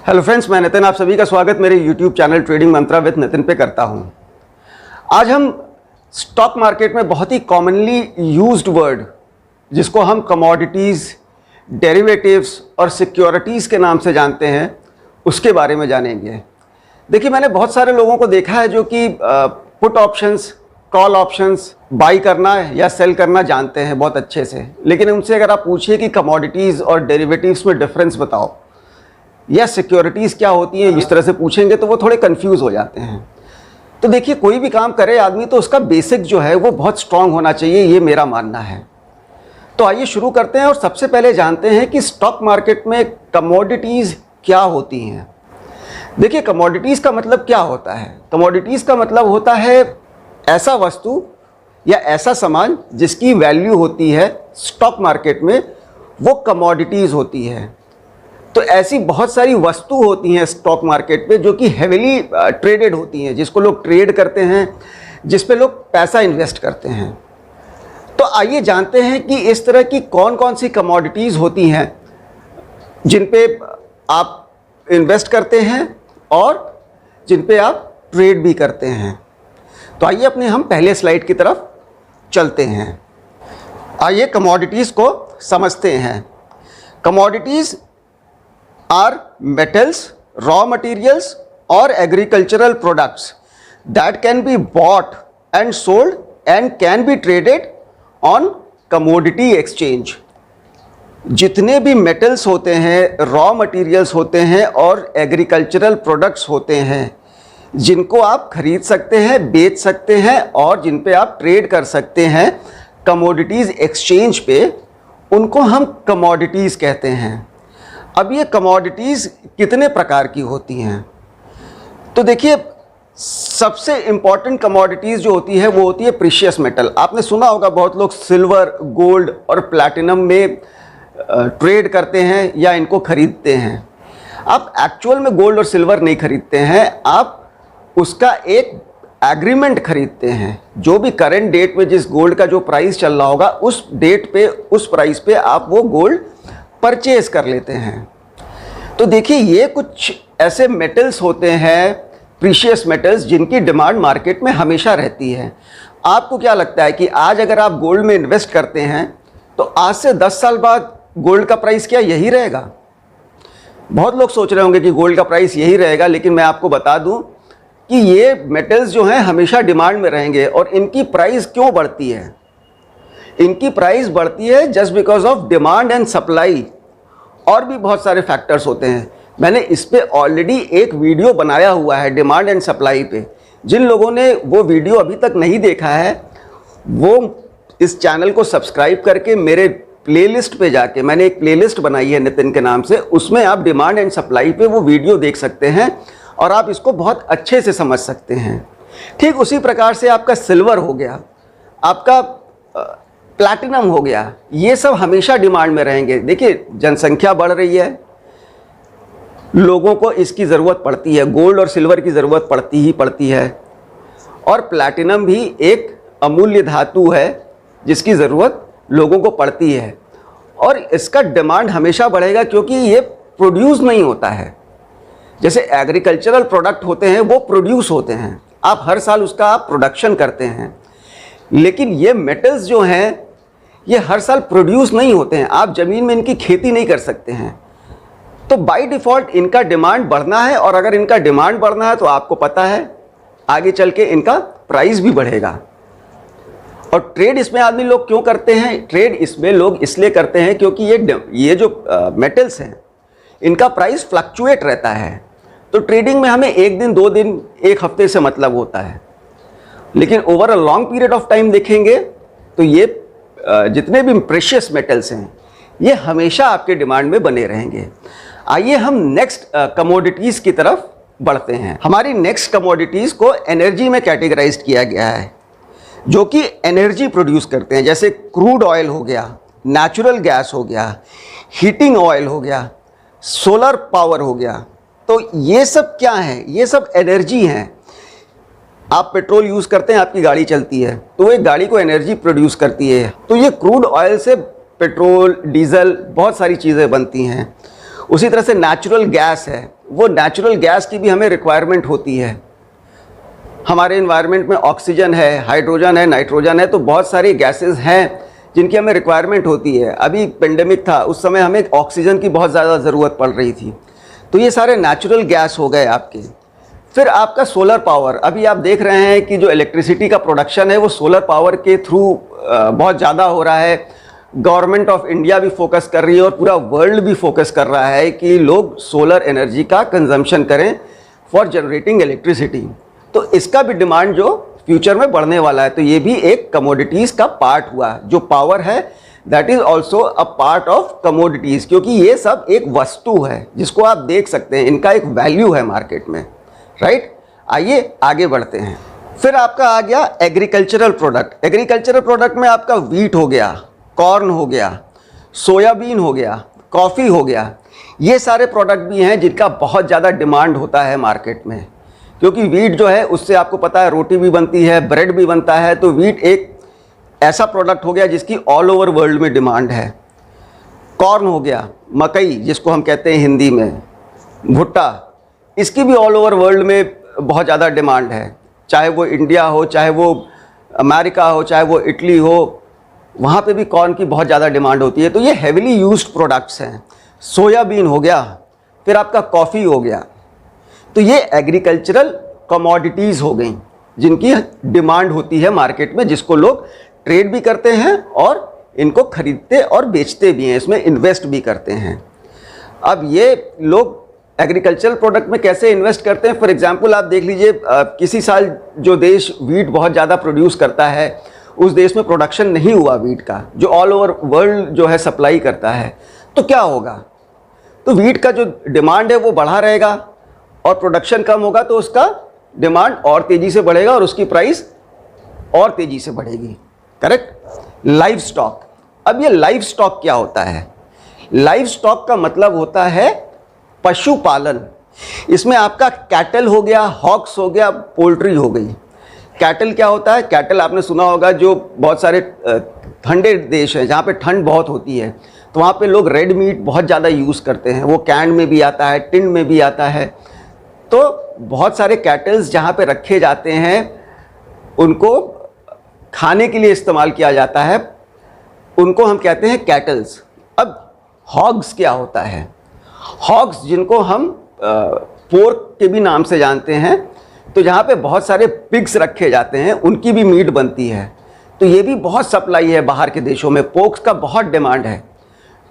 Hello friends, मैं नितिन आप सभी का स्वागत मेरे YouTube channel trading Mantra with Nitin पे करता हूं। आज हम स्टॉक मार्केट में बहुत ही कॉमनली यूज्ड वर्ड जिसको हम कमोडिटीज़, डेरिवेटिव्स और सिक्योरिटीज़ के नाम से जानते हैं उसके बारे में जानेंगे। देखिए, मैंने बहुत सारे लोगों को देखा है जो कि put options, call options by करना या सेल करना जानते हैं बहुत अच्छे से, लेकिन उनसे अगर आप पूछिए कि कमोडिटीज़ और डेरिवेटिव्स में डिफरेंस बताओ या सिक्योरिटीज़ क्या होती हैं, इस तरह से पूछेंगे तो वो थोड़े कंफ्यूज हो जाते हैं। तो देखिए, कोई भी काम करे आदमी तो उसका बेसिक जो है वो बहुत स्ट्रांग होना चाहिए, ये मेरा मानना है। तो आइए शुरू करते हैं और सबसे पहले जानते हैं कि स्टॉक मार्केट में कमोडिटीज़ क्या होती हैं। देखिए, कमोडिटीज़ का मतलब क्या होता है? कमोडिटीज़ का मतलब होता है ऐसा वस्तु या ऐसा सामान जिसकी वैल्यू होती है स्टॉक मार्केट में, वो कमोडिटीज़ होती है। तो ऐसी बहुत सारी वस्तु होती हैं स्टॉक मार्केट पे जो कि हेविली ट्रेडेड होती हैं, जिसको लोग ट्रेड करते हैं, जिस पे लोग पैसा इन्वेस्ट करते हैं। तो आइए जानते हैं कि इस तरह की कौन कौन सी कमोडिटीज़ होती हैं जिन पे आप इन्वेस्ट करते हैं और जिन पे आप ट्रेड भी करते हैं। तो आइए अपने हम पहले स्लाइड की तरफ चलते हैं। आइए कमोडिटीज़ को समझते हैं। Commodities are metals, raw materials or agricultural products that can be bought and sold and can be traded on commodity exchange। जितने भी metals होते हैं, raw materials होते हैं और agricultural products होते हैं जिनको आप खरीद सकते हैं, बेच सकते हैं और जिन पे आप ट्रेड कर सकते हैं commodities exchange पे, उनको हम commodities कहते हैं। अब ये कमोडिटीज़ कितने प्रकार की होती हैं? तो देखिए, सबसे इम्पॉर्टेंट कमोडिटीज़ जो होती है वो होती है प्रीशियस मेटल। आपने सुना होगा बहुत लोग सिल्वर, गोल्ड और प्लैटिनम में ट्रेड करते हैं या इनको खरीदते हैं। आप एक्चुअल में गोल्ड और सिल्वर नहीं खरीदते हैं, आप उसका एक एग्रीमेंट खरीदते हैं। जो भी करेंट डेट में जिस गोल्ड का जो प्राइस चल रहा होगा उस डेट पे, उस प्राइस पे आप वो गोल्ड परचेज कर लेते हैं। तो देखिए, ये कुछ ऐसे मेटल्स होते हैं, प्रीशियस मेटल्स, जिनकी डिमांड मार्केट में हमेशा रहती है। आपको क्या लगता है कि आज अगर आप गोल्ड में इन्वेस्ट करते हैं तो आज से 10 साल बाद गोल्ड का प्राइस क्या यही रहेगा? बहुत लोग सोच रहे होंगे कि गोल्ड का प्राइस यही रहेगा, लेकिन मैं आपको बता दूं कि ये मेटल्स जो हैं हमेशा डिमांड में रहेंगे। और इनकी प्राइस क्यों बढ़ती है? इनकी प्राइस बढ़ती है just because of demand and supply, और भी बहुत सारे फैक्टर्स होते हैं। मैंने इस पे ऑलरेडी एक वीडियो बनाया हुआ है डिमांड एंड सप्लाई पे। जिन लोगों ने वो वीडियो अभी तक नहीं देखा है वो इस चैनल को सब्सक्राइब करके मेरे प्लेलिस्ट पे जाके, मैंने एक प्लेलिस्ट बनाई है नितिन के नाम से, उसमें आप डिमांड एंड सप्लाई पे वो वीडियो देख सकते हैं और आप इसको बहुत अच्छे से समझ सकते हैं। ठीक उसी प्रकार से आपका सिल्वर हो गया, आपका प्लैटिनम हो गया, ये सब हमेशा डिमांड में रहेंगे। देखिए, जनसंख्या बढ़ रही है, लोगों को इसकी ज़रूरत पड़ती है, गोल्ड और सिल्वर की ज़रूरत पड़ती ही पड़ती है। और प्लैटिनम भी एक अमूल्य धातु है जिसकी ज़रूरत लोगों को पड़ती है और इसका डिमांड हमेशा बढ़ेगा क्योंकि ये प्रोड्यूस नहीं होता है। जैसे एग्रीकल्चरल प्रोडक्ट होते हैं वो प्रोड्यूस होते हैं, आप हर साल उसका आप प्रोडक्शन करते हैं, लेकिन ये मेटल्स जो हैं ये हर साल प्रोड्यूस नहीं होते हैं, आप ज़मीन में इनकी खेती नहीं कर सकते हैं। तो बाय डिफ़ॉल्ट इनका डिमांड बढ़ना है, और अगर इनका डिमांड बढ़ना है तो आपको पता है आगे चल के इनका प्राइस भी बढ़ेगा। और ट्रेड इसमें आदमी लोग क्यों करते हैं? ट्रेड इसमें लोग इसलिए करते हैं क्योंकि ये जो मेटल्स हैं इनका प्राइस फ्लक्चुएट रहता है। तो ट्रेडिंग में हमें एक दिन, 2 दिन, 1 हफ्ते से मतलब होता है, लेकिन over a long period of time देखेंगे तो ये जितने भी प्रेशियस मेटल्स हैं ये हमेशा आपके डिमांड में बने रहेंगे। आइए हम नेक्स्ट कमोडिटीज़ की तरफ बढ़ते हैं। हमारी नेक्स्ट कमोडिटीज़ को एनर्जी में कैटेगराइज्ड किया गया है, जो कि एनर्जी प्रोड्यूस करते हैं। जैसे क्रूड ऑयल हो गया, नेचुरल गैस हो गया, हीटिंग ऑयल हो गया, सोलर पावर हो गया। तो ये सब क्या है? ये सब एनर्जी हैं। आप पेट्रोल यूज़ करते हैं, आपकी गाड़ी चलती है तो वो एक गाड़ी को एनर्जी प्रोड्यूस करती है। तो ये क्रूड ऑयल से पेट्रोल, डीजल, बहुत सारी चीज़ें बनती हैं। उसी तरह से नेचुरल गैस है, वो नेचुरल गैस की भी हमें रिक्वायरमेंट होती है। हमारे इन्वायरमेंट में ऑक्सीजन है, हाइड्रोजन है, नाइट्रोजन है, तो बहुत सारी गैसेस हैं जिनकी हमें रिक्वायरमेंट होती है। अभी पेंडेमिक था, उस समय हमें ऑक्सीजन की बहुत ज़्यादा ज़रूरत पड़ रही थी, तो ये सारे नेचुरल गैस हो गए आपके। फिर आपका सोलर पावर, अभी आप देख रहे हैं कि जो इलेक्ट्रिसिटी का प्रोडक्शन है वो सोलर पावर के थ्रू बहुत ज़्यादा हो रहा है। गवर्नमेंट ऑफ इंडिया भी फोकस कर रही है और पूरा वर्ल्ड भी फोकस कर रहा है कि लोग सोलर एनर्जी का कंजम्पशन करें फॉर जनरेटिंग इलेक्ट्रिसिटी। तो इसका भी डिमांड जो फ्यूचर में बढ़ने वाला है, तो ये भी एक कमोडिटीज़ का पार्ट हुआ। जो पावर है that is also a part of commodities, क्योंकि ये सब एक वस्तु है जिसको आप देख सकते हैं, इनका एक वैल्यू है मार्केट में, राइट। आइए आगे बढ़ते हैं। फिर आपका आ गया एग्रीकल्चरल प्रोडक्ट। एग्रीकल्चरल प्रोडक्ट में आपका वीट हो गया, कॉर्न हो गया, सोयाबीन हो गया, कॉफ़ी हो गया। ये सारे प्रोडक्ट भी हैं जिनका बहुत ज़्यादा डिमांड होता है मार्केट में, क्योंकि वीट जो है उससे आपको पता है रोटी भी बनती है, ब्रेड भी बनता है। तो वीट एक ऐसा प्रोडक्ट हो गया जिसकी ऑल ओवर वर्ल्ड में डिमांड है। कॉर्न हो गया, मकई जिसको हम कहते हैं हिंदी में, भुट्टा, इसकी भी ऑल ओवर वर्ल्ड में बहुत ज़्यादा डिमांड है। चाहे वो इंडिया हो, चाहे वो अमेरिका हो, चाहे वो इटली हो, वहाँ पे भी कॉर्न की बहुत ज़्यादा डिमांड होती है। तो ये हेविली यूज्ड प्रोडक्ट्स हैं। सोयाबीन हो गया, फिर आपका कॉफ़ी हो गया। तो ये एग्रीकल्चरल कमोडिटीज़ हो गई जिनकी डिमांड होती है मार्केट में, जिसको लोग ट्रेड भी करते हैं और इनको खरीदते और बेचते भी हैं, इसमें इन्वेस्ट भी करते हैं। अब ये लोग एग्रीकल्चरल प्रोडक्ट में कैसे इन्वेस्ट करते हैं, फॉर एग्जांपल आप देख लीजिए, किसी साल जो देश वीट बहुत ज़्यादा प्रोड्यूस करता है उस देश में प्रोडक्शन नहीं हुआ वीट का, जो ऑल ओवर वर्ल्ड जो है सप्लाई करता है, तो क्या होगा? तो वीट का जो डिमांड है वो बढ़ा रहेगा और प्रोडक्शन कम होगा, तो उसका डिमांड और तेज़ी से बढ़ेगा और उसकी प्राइस और तेज़ी से बढ़ेगी, करेक्ट। लाइव स्टॉक, अब ये लाइव स्टॉक क्या होता है? लाइव स्टॉक का मतलब होता है पशुपालन। इसमें आपका कैटल हो गया, हॉक्स हो गया, पोल्ट्री हो गई। कैटल क्या होता है? कैटल आपने सुना होगा, जो बहुत सारे ठंडे देश हैं जहाँ पे ठंड बहुत होती है, तो वहाँ पे लोग रेड मीट बहुत ज़्यादा यूज़ करते हैं। वो कैन में भी आता है, टिन में भी आता है। तो बहुत सारे कैटल्स जहाँ पे रखे जाते हैं उनको खाने के लिए इस्तेमाल किया जाता है, उनको हम कहते हैं कैटल्स। अब हॉग्स क्या होता है? हॉग्स जिनको हम पोर्क के भी नाम से जानते हैं, तो जहाँ पे बहुत सारे पिग्स रखे जाते हैं उनकी भी मीट बनती है। तो ये भी बहुत सप्लाई है बाहर के देशों में, पोर्क्स का बहुत डिमांड है।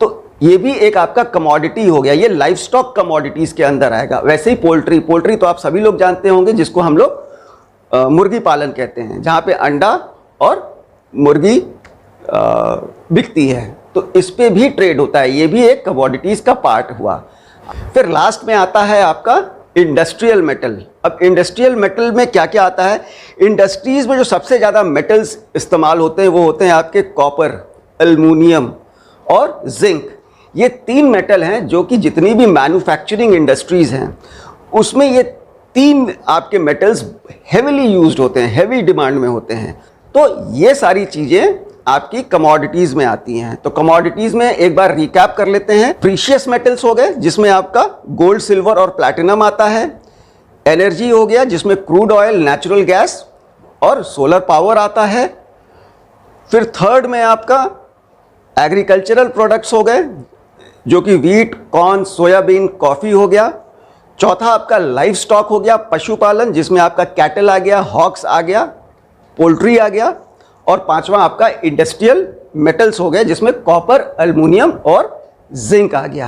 तो ये भी एक आपका कमोडिटी हो गया, ये लाइव स्टॉक कमोडिटीज़ के अंदर आएगा। वैसे ही पोल्ट्री, पोल्ट्री तो आप सभी लोग जानते होंगे, जिसको हम लोग मुर्गी पालन कहते हैं, जहाँ पे अंडा और मुर्गी बिकती है। तो इस पे भी ट्रेड होता है, ये भी एक कमोडिटीज़ का पार्ट हुआ। फिर लास्ट में आता है आपका इंडस्ट्रियल मेटल। अब इंडस्ट्रियल मेटल में क्या क्या आता है? इंडस्ट्रीज़ में जो सबसे ज़्यादा मेटल्स इस्तेमाल होते हैं वो होते हैं आपके कॉपर, एल्युमिनियम और जिंक। ये तीन मेटल हैं जो कि जितनी भी मैन्युफैक्चरिंग इंडस्ट्रीज़ हैं उसमें ये तीन आपके मेटल्स हेविली यूज्ड होते हैं, हेवी डिमांड में होते हैं। तो ये सारी चीज़ें आपकी कमोडिटीज़ में आती हैं। तो कमोडिटीज़ में एक बार रिकैप कर लेते हैं। प्रीशियस मेटल्स हो गए जिसमें आपका गोल्ड, सिल्वर और प्लैटिनम आता है। एनर्जी हो गया जिसमें क्रूड ऑयल, नेचुरल गैस और सोलर पावर आता है। फिर थर्ड में आपका एग्रीकल्चरल प्रोडक्ट्स हो गए जो कि वीट, कॉर्न, सोयाबीन, कॉफ़ी हो गया। चौथा आपका लाइव स्टॉक हो गया, पशुपालन, जिसमें आपका कैटल आ गया, हॉक्स आ गया, पोल्ट्री आ गया। और पांचवा आपका इंडस्ट्रियल मेटल्स हो गए जिसमें कॉपर, एल्युमिनियम और जिंक आ गया।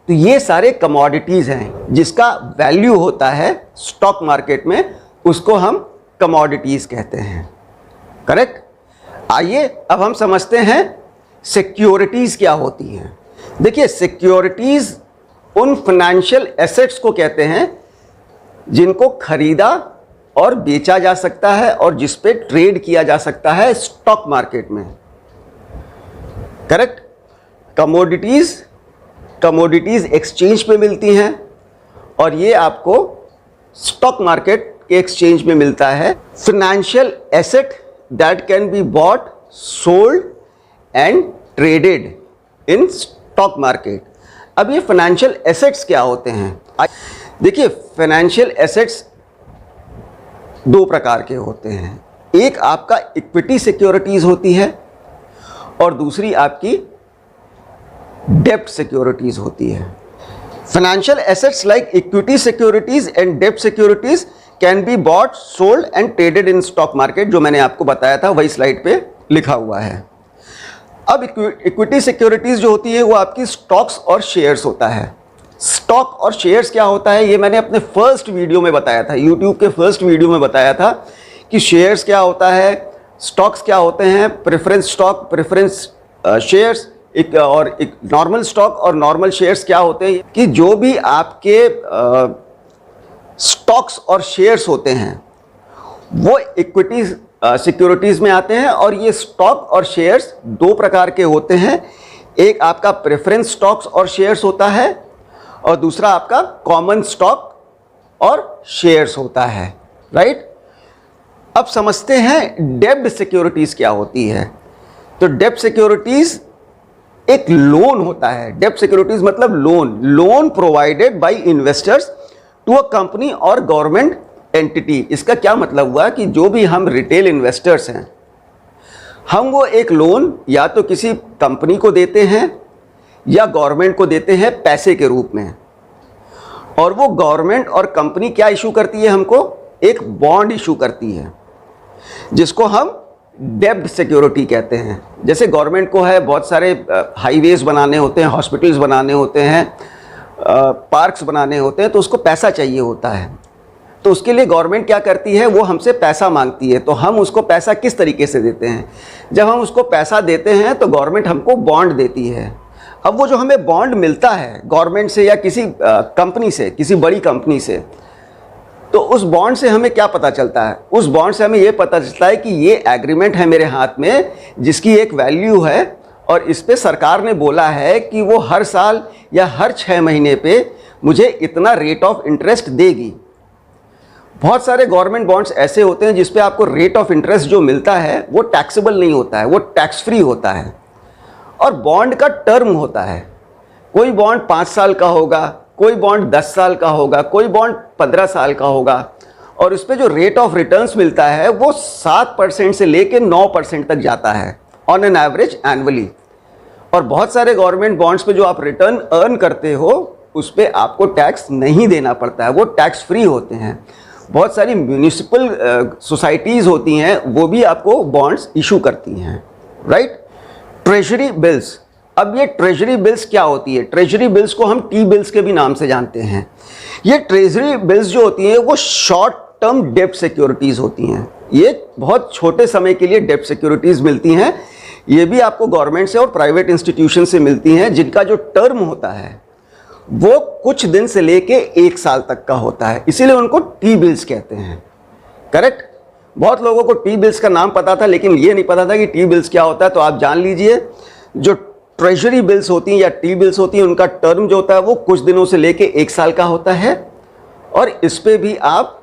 तो ये सारे कमोडिटीज़ हैं जिसका वैल्यू होता है स्टॉक मार्केट में, उसको हम कमोडिटीज़ कहते हैं, करेक्ट। आइए अब हम समझते हैं सिक्योरिटीज़ क्या होती हैं। देखिए, सिक्योरिटीज़ उन फाइनेंशियल एसेट्स को कहते हैं जिनको खरीदा और बेचा जा सकता है और जिस पे ट्रेड किया जा सकता है स्टॉक मार्केट में, करेक्ट। कमोडिटीज़ एक्सचेंज पे मिलती हैं और ये आपको स्टॉक मार्केट के एक्सचेंज में मिलता है। Financial asset that can be bought, sold and traded in stock market. अब ये फाइनेंशियल एसेट्स क्या होते हैं? देखिए, फाइनेंशियल एसेट्स दो प्रकार के होते हैं। एक आपका इक्विटी सिक्योरिटीज होती है और दूसरी आपकी डेब्ट सिक्योरिटीज होती है। Financial assets like equity securities and डेब्ट securities can be bought, sold and traded in stock market, जो मैंने आपको बताया था वही स्लाइड पे लिखा हुआ है। अब इक्विटी सिक्योरिटीज जो होती है वो आपकी स्टॉक्स और शेयर्स होता है। स्टॉक और शेयर्स क्या होता है ये मैंने अपने फर्स्ट वीडियो में बताया था, यूट्यूब के फर्स्ट वीडियो में बताया था कि शेयर्स क्या होता है, स्टॉक्स क्या होते हैं, प्रेफरेंस स्टॉक, प्रेफरेंस शेयर्स, एक नॉर्मल स्टॉक और नॉर्मल शेयर्स क्या होते हैं, कि जो भी आपके स्टॉक्स और शेयर्स होते हैं वो इक्विटी सिक्योरिटीज़ में आते हैं। और ये स्टॉक और शेयर्स दो प्रकार के होते हैं, एक आपका प्रेफरेंस स्टॉक्स और शेयर्स होता है और दूसरा आपका कॉमन स्टॉक और शेयर्स होता है, राइट। अब समझते हैं डेब्ट सिक्योरिटीज़ क्या होती है। तो डेब्ट सिक्योरिटीज़ एक लोन होता है। डेब्ट सिक्योरिटीज़ मतलब loan provided by investors to a company और गवर्नमेंट एंटिटी। इसका क्या मतलब हुआ कि जो भी हम रिटेल इन्वेस्टर्स हैं, हम वो एक लोन या तो किसी कंपनी को देते हैं या गवर्नमेंट को देते हैं पैसे के रूप में, और वो गवर्नमेंट और कंपनी क्या इशू करती है, हमको एक बॉन्ड इशू करती है जिसको हम डेब्ट सिक्योरिटी कहते हैं। जैसे गवर्नमेंट को है बहुत सारे हाईवेज बनाने होते हैं, हॉस्पिटल्स बनाने होते हैं, पार्क्स बनाने होते हैं, तो उसको पैसा चाहिए होता है। तो उसके लिए गवर्नमेंट क्या करती है, वो हमसे पैसा मांगती है। तो हम उसको पैसा किस तरीके से देते हैं, जब हम उसको पैसा देते हैं तो गवर्नमेंट हमको बॉन्ड देती है। अब वो जो हमें बॉन्ड मिलता है गवर्नमेंट से या किसी कंपनी से, किसी बड़ी कंपनी से, तो उस बॉन्ड से हमें क्या पता चलता है, उस बॉन्ड से हमें ये पता चलता है कि ये एग्रीमेंट है मेरे हाथ में जिसकी एक वैल्यू है, और इस पे सरकार ने बोला है कि वो हर साल या हर 6 महीने पे मुझे इतना रेट ऑफ इंटरेस्ट देगी। बहुत सारे गवर्नमेंट बॉन्ड्स ऐसे होते हैं जिस पे आपको रेट ऑफ इंटरेस्ट जो मिलता है वो टैक्सेबल नहीं होता है, वो टैक्स फ्री होता है। और बॉन्ड का टर्म होता है, कोई बॉन्ड 5 साल का होगा, कोई बॉन्ड 10 साल का होगा, कोई बॉन्ड 15 साल का होगा, और उस पर जो रेट ऑफ रिटर्न्स मिलता है वो 7% से लेकर 9% तक जाता है ऑन एन एवरेज एनुअली। और बहुत सारे गवर्नमेंट बॉन्ड्स पे जो आप रिटर्न अर्न करते हो उस पर आपको टैक्स नहीं देना पड़ता है, वो टैक्स फ्री होते हैं। बहुत सारी म्यूनिसिपल सोसाइटीज़ होती हैं, वो भी आपको बॉन्ड्स इशू करती हैं, राइट। ट्रेजरी बिल्स, अब ये ट्रेजरी बिल्स क्या होती है, ट्रेजरी बिल्स को हम टी बिल्स के भी नाम से जानते हैं। ये ट्रेजरी बिल्स जो होती हैं वो शॉर्ट टर्म डेब्ट सिक्योरिटीज़ होती हैं। ये बहुत छोटे समय के लिए डेब्ट सिक्योरिटीज़ मिलती हैं। ये भी आपको गवर्नमेंट से और प्राइवेट इंस्टीट्यूशन से मिलती हैं, जिनका जो टर्म होता है वो कुछ दिन से लेके 1 साल तक का होता है, इसीलिए उनको टी बिल्स कहते हैं, करेक्ट। बहुत लोगों को टी बिल्स का नाम पता था लेकिन ये नहीं पता था कि टी बिल्स क्या होता है। तो आप जान लीजिए, जो ट्रेजरी बिल्स होती हैं या टी बिल्स होती हैं उनका टर्म जो होता है वो कुछ दिनों से लेके 1 साल का होता है, और इस पे भी आप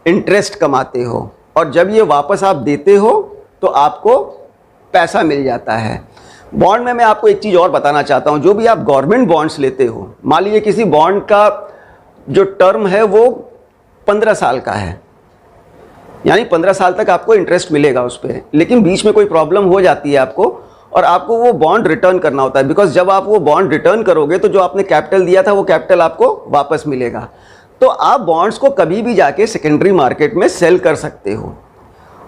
इंटरेस्ट कमाते हो, और जब ये वापस आप देते हो तो आपको पैसा मिल जाता है। बॉन्ड में मैं आपको एक चीज़ और बताना चाहता हूँ, जो भी आप गवर्नमेंट बॉन्ड्स लेते हो, मान लीजिए किसी बॉन्ड का जो टर्म है वो 15 साल का है, यानी 15 साल तक आपको इंटरेस्ट मिलेगा उस पर, लेकिन बीच में कोई प्रॉब्लम हो जाती है आपको और आपको वो बॉन्ड रिटर्न करना होता है। बिकॉज जब आप वो बॉन्ड रिटर्न करोगे तो जो आपने कैपिटल दिया था वो कैपिटल आपको वापस मिलेगा। तो आप बॉन्ड्स को कभी भी जाके सेकेंडरी मार्केट में सेल कर सकते हो,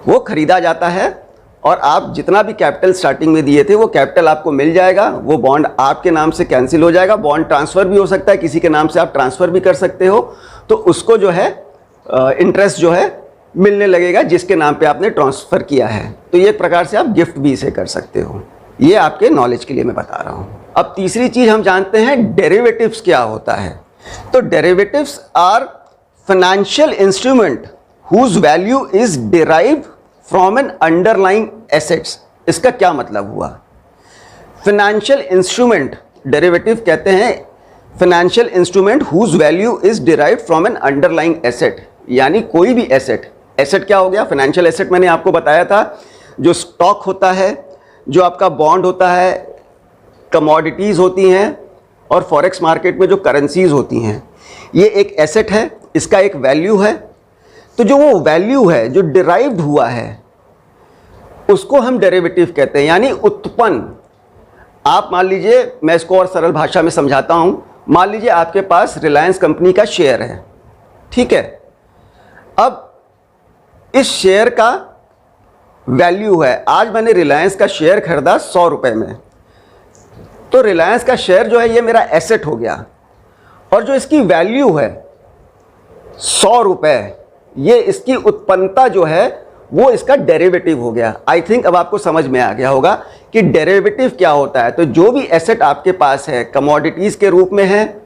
वो खरीदा जाता है और आप जितना भी कैपिटल स्टार्टिंग में दिए थे वो कैपिटल आपको मिल जाएगा। वो बॉन्ड आपके नाम से कैंसिल हो जाएगा, बॉन्ड ट्रांसफ़र भी हो सकता है, किसी के नाम से आप ट्रांसफ़र भी कर सकते हो, तो उसको जो है इंटरेस्ट जो है मिलने लगेगा जिसके नाम पे आपने ट्रांसफ़र किया है। तो ये एक प्रकार से आप गिफ्ट भी इसे कर सकते हो। ये आपके नॉलेज के लिए मैं बता रहा हूँ। अब तीसरी चीज़ हम जानते हैं डेरिवेटिव्स क्या होता है। तो derivatives are financial instrument whose value is derived from an underlying assets. इसका क्या मतलब हुआ, फाइनेंशियल इंस्ट्रूमेंट, डेरिवेटिव कहते हैं financial instrument whose value is derived from an underlying asset, यानी कोई भी एसेट। एसेट क्या हो गया, फाइनेंशियल एसेट मैंने आपको बताया था, जो स्टॉक होता है, जो आपका बॉन्ड होता है, कमोडिटीज़ होती हैं, और फॉरेक्स मार्केट में जो करेंसीज होती हैं, ये एक एसेट है, इसका एक वैल्यू है। तो जो वो वैल्यू है जो डिराइव्ड हुआ है उसको हम डेरिवेटिव कहते हैं, यानी उत्पन्न। आप मान लीजिए, मैं इसको और सरल भाषा में समझाता हूँ। मान लीजिए आपके पास रिलायंस कंपनी का शेयर है, ठीक है। अब इस शेयर का वैल्यू है, आज मैंने रिलायंस का शेयर खरीदा 100 रुपये में, तो रिलायंस का शेयर जो है ये मेरा एसेट हो गया, और जो इसकी वैल्यू है 100 रुपये, ये इसकी उत्पन्नता जो है वो इसका डेरिवेटिव हो गया। आई थिंक अब आपको समझ में आ गया होगा कि डेरिवेटिव क्या होता है। तो जो भी एसेट आपके पास है, कमोडिटीज़ के रूप में है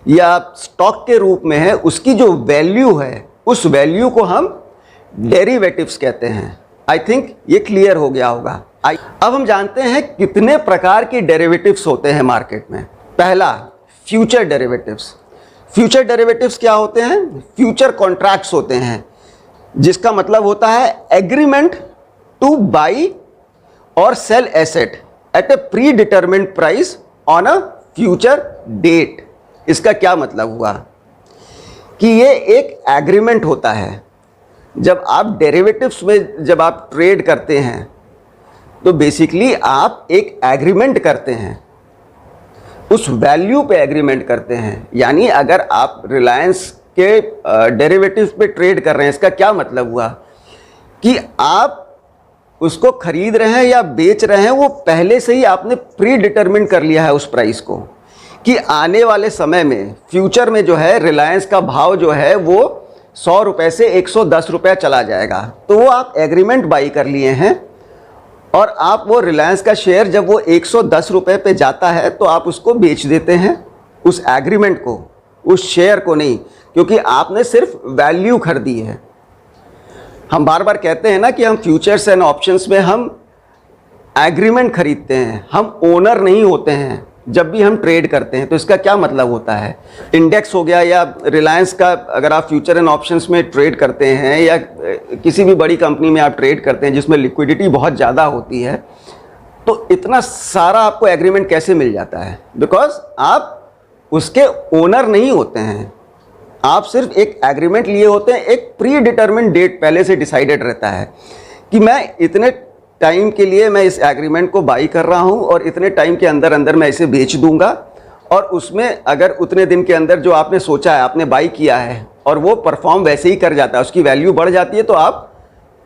या स्टॉक के रूप में है, उसकी जो वैल्यू है उस वैल्यू को हम डेरिवेटिव्स कहते हैं। आई थिंक ये क्लियर हो गया होगा। अब हम जानते हैं कितने प्रकार के डेरिवेटिव्स होते हैं मार्केट में। पहला, फ्यूचर डेरिवेटिव्स। फ्यूचर डेरिवेटिव्स क्या होते हैं? फ्यूचर कॉन्ट्रैक्ट्स होते हैं, जिसका मतलब होता है एग्रीमेंट टू बाई और sell asset at a predetermined price on a future date. इसका क्या मतलब हुआ कि ये एक एग्रीमेंट होता है। जब आप डेरिवेटिव्स में जब आप ट्रेड करते हैं तो बेसिकली आप एक एग्रीमेंट करते हैं, उस वैल्यू पे एग्रीमेंट करते हैं। यानी अगर आप रिलायंस के डेरिवेटिव्स पे ट्रेड कर रहे हैं, इसका क्या मतलब हुआ कि आप उसको खरीद रहे हैं या बेच रहे हैं, वो पहले से ही आपने प्री डिटरमिन कर लिया है उस प्राइस को, कि आने वाले समय में फ्यूचर में जो है रिलायंस का भाव जो है वो 100 रुपये से 110 रुपये चला जाएगा। तो वो आप एग्रीमेंट बाई कर लिए हैं, और आप वो रिलायंस का शेयर जब वो 110 रुपये पे जाता है तो आप उसको बेच देते हैं, उस एग्रीमेंट को, उस शेयर को नहीं, क्योंकि आपने सिर्फ वैल्यू खरीदी है। हम बार बार कहते हैं ना कि हम फ्यूचर्स एंड ऑप्शंस में हम एग्रीमेंट खरीदते हैं, हम ओनर नहीं होते हैं जब भी हम ट्रेड करते हैं। तो इसका क्या मतलब होता है? इंडेक्स हो गया या रिलायंस का, अगर आप फ्यूचर एंड ऑप्शंस में ट्रेड करते हैं या किसी भी बड़ी कंपनी में आप ट्रेड करते हैं जिसमें लिक्विडिटी बहुत ज़्यादा होती है, तो इतना सारा आपको एग्रीमेंट कैसे मिल जाता है? बिकॉज आप उसके ओनर नहीं होते हैं, आप सिर्फ एक एग्रीमेंट लिए होते हैं। एक प्री डिटरमिन्ड डेट पहले से डिसाइडेड रहता है कि मैं इतने टाइम के लिए मैं इस एग्रीमेंट को बाई कर रहा हूं और इतने टाइम के अंदर अंदर मैं इसे बेच दूंगा। और उसमें अगर उतने दिन के अंदर जो आपने सोचा है, आपने बाई किया है और वो परफॉर्म वैसे ही कर जाता है, उसकी वैल्यू बढ़ जाती है, तो आप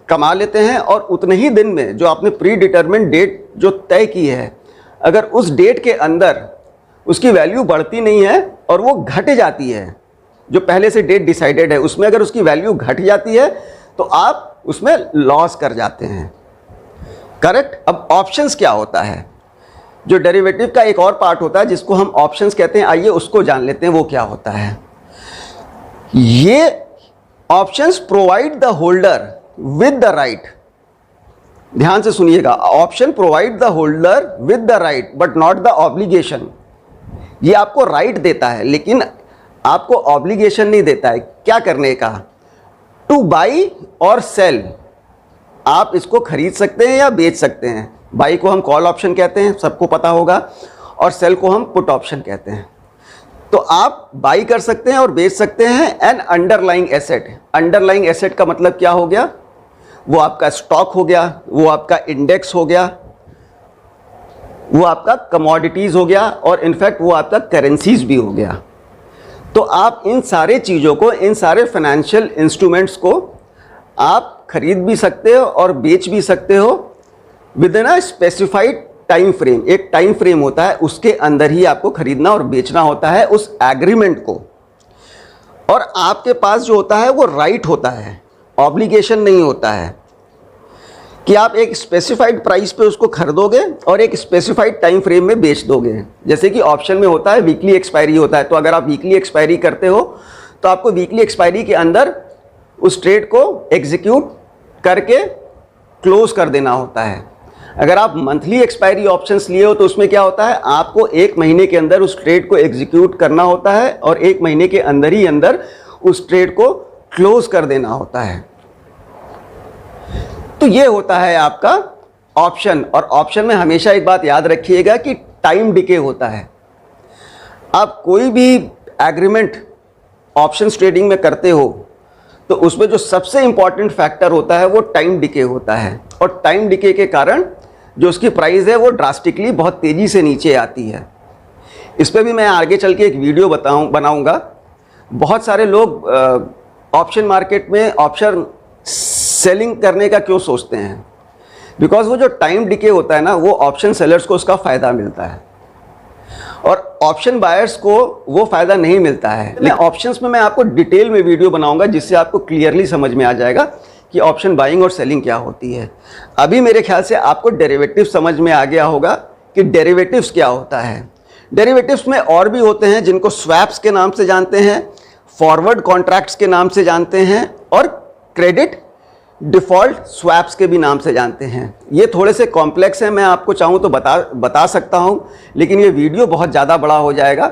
कमा लेते हैं। और उतने ही दिन में जो आपने प्री डिटरमिन्ड डेट जो तय की है, अगर उस डेट के अंदर उसकी वैल्यू बढ़ती नहीं है और वो घट जाती है, जो पहले से डेट डिसाइडेड है उसमें अगर उसकी वैल्यू घट जाती है, तो आप उसमें लॉस कर जाते हैं। करेक्ट। अब ऑप्शंस क्या होता है? जो डेरिवेटिव का एक और पार्ट होता है जिसको हम ऑप्शंस कहते हैं, आइए उसको जान लेते हैं वो क्या होता है। ये options provide the holder with the right, ध्यान से सुनिएगा, option provide the holder with the right but not the obligation. ये आपको राइट देता है लेकिन आपको ऑब्लिगेशन नहीं देता है क्या करने का। टू बाई और सेल, आप इसको खरीद सकते हैं या बेच सकते हैं। बाई को हम कॉल ऑप्शन कहते हैं, सबको पता होगा, और सेल को हम पुट ऑप्शन कहते हैं। तो आप बाई कर सकते हैं और बेच सकते हैं N underlying asset. Underlying asset का मतलब क्या हो गया? वो आपका स्टॉक हो गया, वो आपका इंडेक्स हो गया, वो आपका कमोडिटीज़ हो गया, और इनफैक्ट वो आपका करेंसीज भी हो गया। तो आप इन सारे चीज़ों को, इन सारे फाइनेंशियल इंस्ट्रूमेंट्स को आप खरीद भी सकते हो और बेच भी सकते हो with in a specified time frame. एक टाइम फ्रेम होता है, उसके अंदर ही आपको खरीदना और बेचना होता है उस एग्रीमेंट को। और आपके पास जो होता है वो राइट होता है, ऑब्लिगेशन नहीं होता है कि आप एक स्पेसिफाइड प्राइस पे उसको खरीदोगे और एक स्पेसिफाइड टाइम फ्रेम में बेच दोगे। जैसे कि ऑप्शन में होता है वीकली एक्सपायरी होता है, तो अगर आप वीकली एक्सपायरी करते हो तो आपको वीकली एक्सपायरी के अंदर उस ट्रेड को एग्जीक्यूट करके क्लोज कर देना होता है। अगर आप मंथली एक्सपायरी ऑप्शंस लिए हो तो उसमें क्या होता है, आपको 1 महीने के अंदर उस ट्रेड को एग्जीक्यूट करना होता है और 1 महीने के अंदर ही अंदर उस ट्रेड को क्लोज कर देना होता है। तो ये होता है आपका ऑप्शन। और ऑप्शन में हमेशा एक बात याद रखिएगा कि टाइम डिके होता है। आप कोई भी एग्रीमेंट ऑप्शंस ट्रेडिंग में करते हो तो उसमें जो सबसे इंपॉर्टेंट फैक्टर होता है वो टाइम डिके होता है, और टाइम डिके के कारण जो उसकी प्राइस है वो ड्रास्टिकली बहुत तेज़ी से नीचे आती है। इस पर भी मैं आगे चल के एक वीडियो बनाऊंगा। बहुत सारे लोग ऑप्शन मार्केट में ऑप्शन सेलिंग करने का क्यों सोचते हैं, बिकॉज वो जो टाइम डिके होता है ना, वो ऑप्शन सेलर्स को उसका फ़ायदा मिलता है और ऑप्शन बायर्स को वो फ़ायदा नहीं मिलता है। लेकिन ऑप्शंस में मैं आपको डिटेल में वीडियो बनाऊंगा जिससे आपको क्लियरली समझ में आ जाएगा कि ऑप्शन बाइंग और सेलिंग क्या होती है। अभी मेरे ख्याल से आपको डेरिवेटिव समझ में आ गया होगा कि डेरिवेटिव्स क्या होता है। डेरिवेटिव्स में और भी होते हैं जिनको स्वैप्स के नाम से जानते हैं, फॉरवर्ड कॉन्ट्रैक्ट्स के नाम से जानते हैं और क्रेडिट डिफ़ॉल्ट स्वैप्स के भी नाम से जानते हैं। ये थोड़े से कॉम्प्लेक्स हैं, मैं आपको चाहूँ तो बता सकता हूँ, लेकिन ये वीडियो बहुत ज़्यादा बड़ा हो जाएगा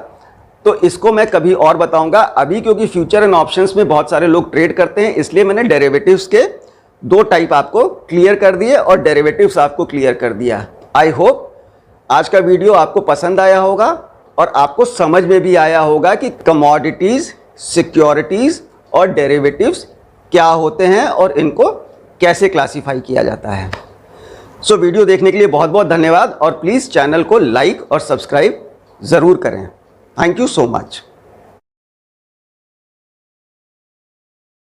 तो इसको मैं कभी और बताऊंगा। अभी क्योंकि फ्यूचर एंड ऑप्शंस में बहुत सारे लोग ट्रेड करते हैं, इसलिए मैंने डेरिवेटिव्स के 2 टाइप आपको क्लियर कर दिए और डेरिवेटिव्स आपको क्लियर कर दिया। आई होप आज का वीडियो आपको पसंद आया होगा और आपको समझ में भी आया होगा कि कमोडिटीज़, सिक्योरिटीज़ और डेरिवेटिव्स क्या होते हैं और इनको कैसे क्लासीफाई किया जाता है। सो वीडियो देखने के लिए बहुत बहुत धन्यवाद और प्लीज़ चैनल को लाइक और सब्सक्राइब ज़रूर करें। Thank you so much.